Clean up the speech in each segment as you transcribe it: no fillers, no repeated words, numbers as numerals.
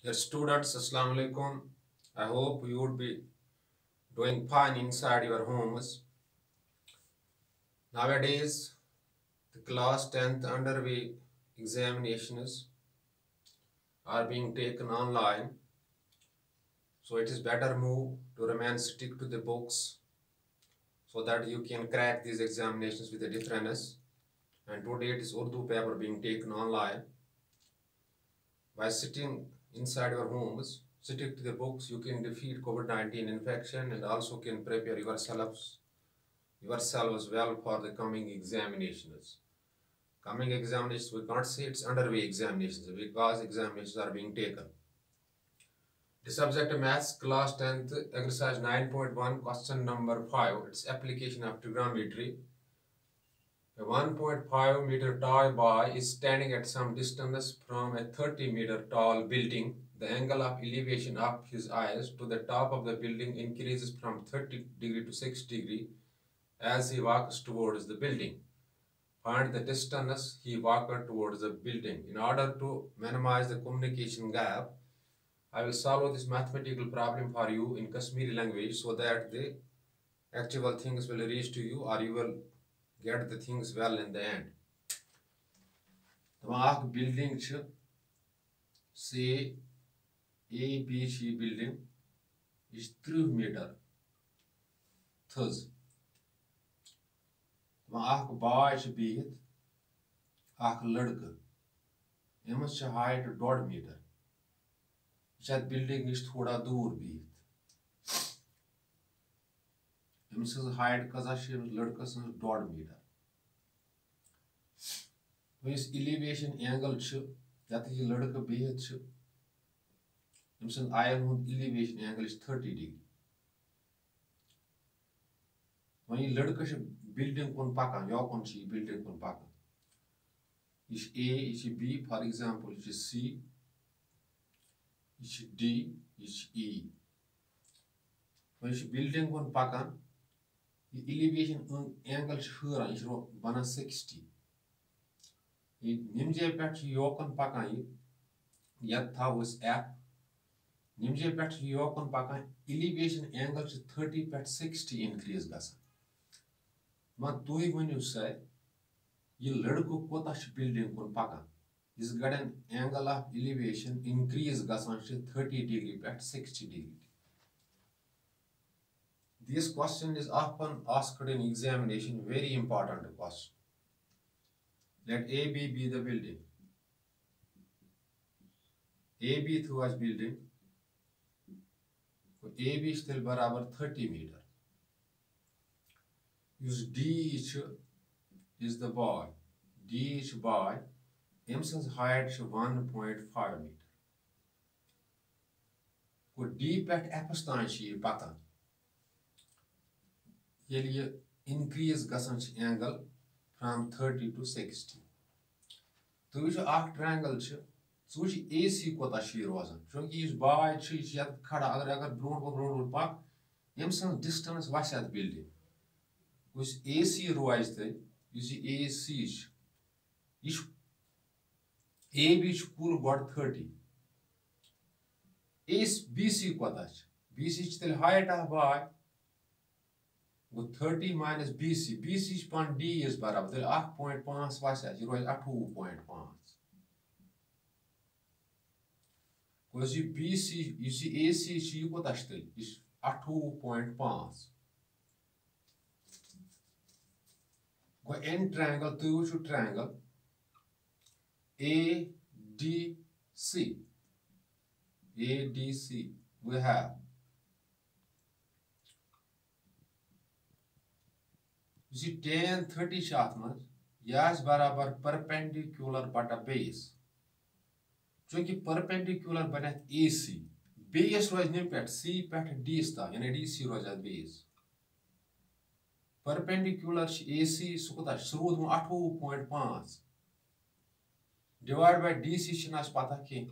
Dear students, Assalamu alaikum. I hope you would be doing fine inside your homes. Nowadays, the class 10th underway examinations are being taken online, so it is better move to remain stick to the books so that you can crack these examinations with a difference. And today it is Urdu paper being taken online. By sitting inside your homes, stick to the books, you can defeat COVID-19 infection and also can prepare yourselves well for the coming examinations. Coming examinations, we can't say it's underway examinations because examinations are being taken. The subject of Maths, class 10th, exercise 9.1, question number 5. It's application of trigonometry. A 1.5 meter tall boy is standing at some distance from a 30-meter tall building. The angle of elevation of his eyes to the top of the building increases from 30 degree to 6 degree as he walks towards the building. Find the distance he walked towards the building. In order to minimize the communication gap, I will solve this mathematical problem for you in Kashmiri language so that the actual things will reach to you or you will get the things well in the end. The building say ABC building is 3 meter thus. Boy bihit ladka. Emas height 1.5 meter. That building is thoda dur bihit. Emas height kaza ladka 1.5 meter. This elevation angle that is ladka bihit emas ayan elevation angle is 30 degree. When you ladka building kon pakan, yokon building kon pakan. Is A, is B, for example, is C, is D, is E. When you building kon pakan, the elevation angle is 60. Nimje pet yokon pakan yatha was F. Nimje pet yokon pakan elevation angle 30 pet 60 increase gasa. Ma tui when you say ये लड़को कोता building kon pakan is got an angle of elevation increase gasan 30 degree at 60 degree. This question is often asked in examination, very important question. Let AB be the building. AB through as building. So AB still barabar 30 meter. Use D is the boy. D is boy. M's height is 1.5 meter. So D pet apostanchi patan. Here increase gasan angle from 30 to 60. So which a triangle so which AC kota shi rozan. Chunki is boy is yat khada agar broad pak yam distance vasat building. Which AC rise the you see AC is AB cool got 30. Ace BC kota BC still height of boy. 30 minus BC. BC span D is barabar. 8.5 vasat. 8.5. Because you BC, you see AC she kota still is 8.5. Go N triangle to triangle ADC. ADC we have. You see tan 30 shaftmas yas barabar perpendicular but a base. Chunki perpendicular banat AC. Base was nim pet C pet D sta yani DC was at base. Perpendicular AC sukota shrud 8.5 divided by DC shinas pata ki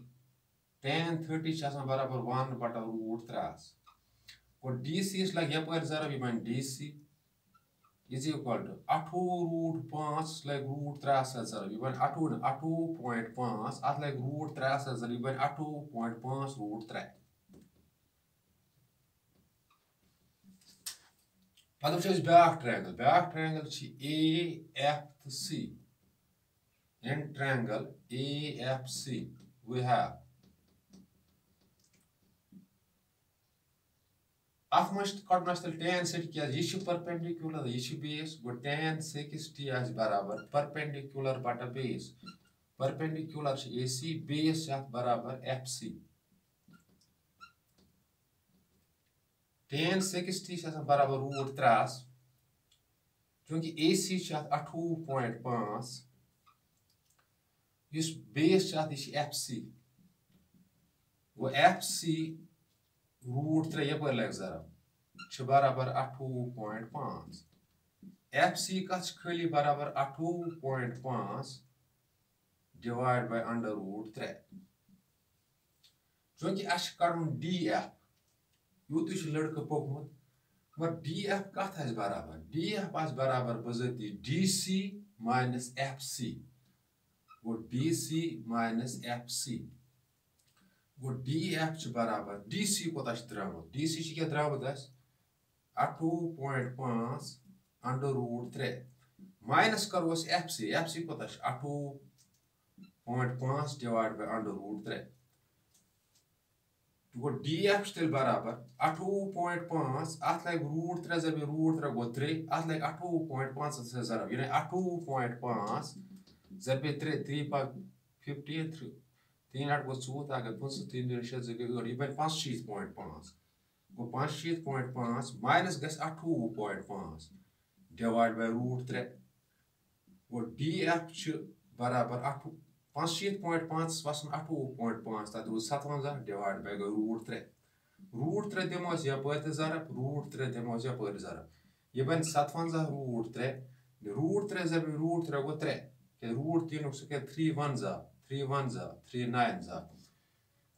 tan 30 shasan barabar 1 bata root 3. Or DC is like yapar zara we man DC is equal to 8√5 like root 3 zara you ban 8.5 at like root 3 zara you ban 8.5 root 3 Padu is back triangle. Back triangle is AFC. In triangle AFC, we have tan 60 is perpendicular, this base, but tan 60 is perpendicular but a base. Perpendicular is AC, base is FC. tan 60 is root 3 क्योंकि AC is 8.5 इस base is FC वो FC root 3 ये पर लग जरा छ बराबर 8.5 FC का खाली बराबर 8.5 divided by under root 3 क्योंकि अश करूँ DF यूत लड़का पोकमुत मगर DF कथ आस बराबर DF आस बराबर बजती DC minus FC वो DC minus FC वो DF बराबर DC को ताश द्रावत DC क्या द्रावत आस 8.5 under root 3 minus करो उस FC को ताश 8.5 divided by under root 3 वो DF still बराबर 8.5 at like root 3 जब root 3 को 3 at like 8.5 से ज़रा यानी 8.5 जब 3 पर 50 3 8 को 4 अगर 5 3 निश्चित जगह ये बन 5.5 वो 5.5 minus Gus 8.5 divided by root 3 वो DF बराबर 8 5.5 was 8.5 that was 7 divided by root 3 root 3 demos ya per zara root 3 demos ya per zara ये बन 7 root 3 root 3 जब root 3 को 3 के root 3 उसके 3 1 जा 3 1 जा 3 9 जा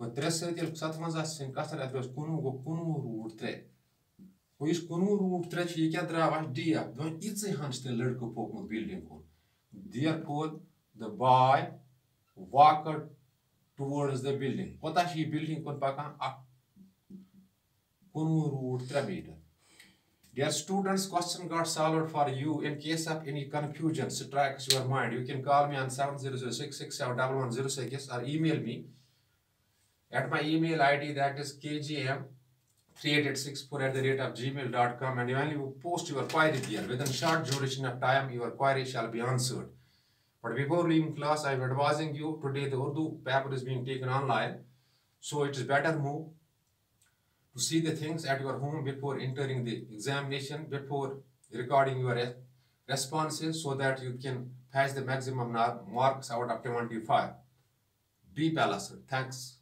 वो 3 से तेल 7 sin kasar address kunu root 3 वो इस kunu root 3 ये क्या द्रावा दिया दोन इतने हंसते लड़कों पोक building को therefore the boy walked towards the building. What is the building? Root 3 meter. Dear students, question got solved for you. In case of any confusion, strikes your mind, you can call me on 7006671106 or email me at my email ID that is kgm3864@gmail.com and when you post your query here, within short duration of time, your query shall be answered. But before leaving class, I am advising you today the Urdu paper is being taken online. So it is better move to see the things at your home before entering the examination, before recording your responses so that you can pass the maximum marks out of 25. Be balanced. Thanks.